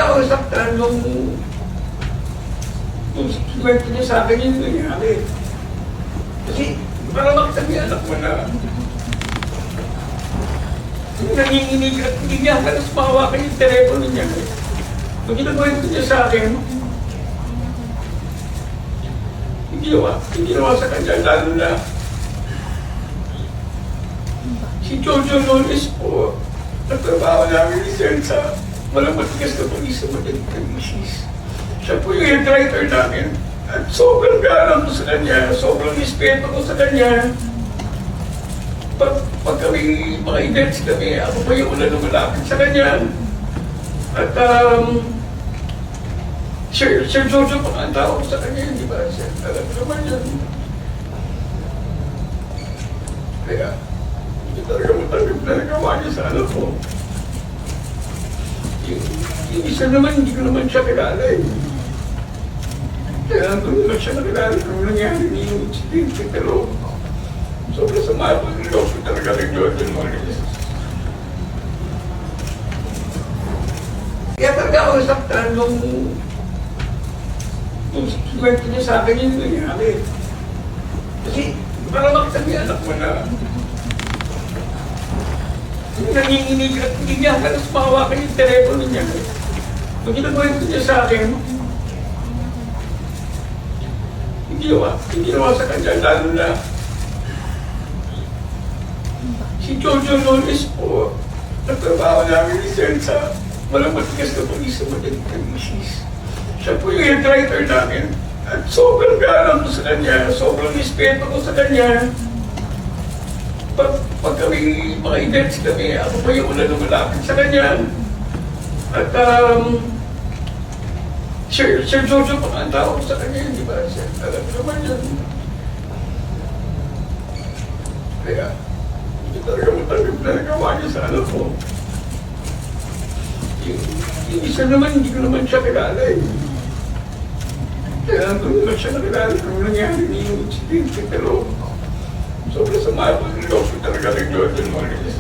talaga ako nasaktan nung kwento niya sa akin yung nangyari. Kasi parang makita niya anak mo na nanginginig at hindi niya halos mahawakan yung telepono niya. Pag ginakwento niya sa akin, hindi nawa sa kanya, lalo na si Jojo Lones po, nagtrabaho namin ni Sir sa walang matigas na pag-isa magaling ng misis. Siya po yung head writer namin. At sobrang galang ko sa kanya, sobrang respeto ko sa kanya. Pag kami, mga events kami, ako pa yung una lumalapit sa kanya. At Sir Jojo pa ang tawag sa kanya, di ba? Sir, alam mo naman yan. Kaya, hindi talaga matanggap na nagawa niya sa anak ko. Yung isa naman, hindi ko naman siya kilala eh. Kaya doon naman siya nakilala kung nangyari niya yung incident. Pero sobrang sama ko ng loob ko talaga ng Jordan Morales. Kaya talaga ako nasaktan nung kwento niya sa akin yung nangyari. Kasi parang makita niya anak mo na nanginginig at hindi niya halos mahawakan yung telepono niya. Pag ginakwento niya sa akin, hindi nawa sa kanya, lalo na si Jojo Lones po, nagtrabaho namin ni Sir sa walang matigas na pag-isa magaling ng misis. Siya po yung head writer namin. At sobrang galang ko sa kanya, sobrang respeto ko sa kanya. Pag kami, mga events kami, ako pa yung una lumalapit sa kanya. At Sir Jojo pa ang tawag sa kanya, di ba? Sir, alam mo naman yan. Kaya, hindi talaga matanggap na nagawa niya sa anak ko. Yung isa naman, hindi ko naman siya kilala eh. Kaya doon naman siya nakilala kung nangyari niya yung incident. Pero sobrang sama ko ng loob ko talaga ng Jordan Morales.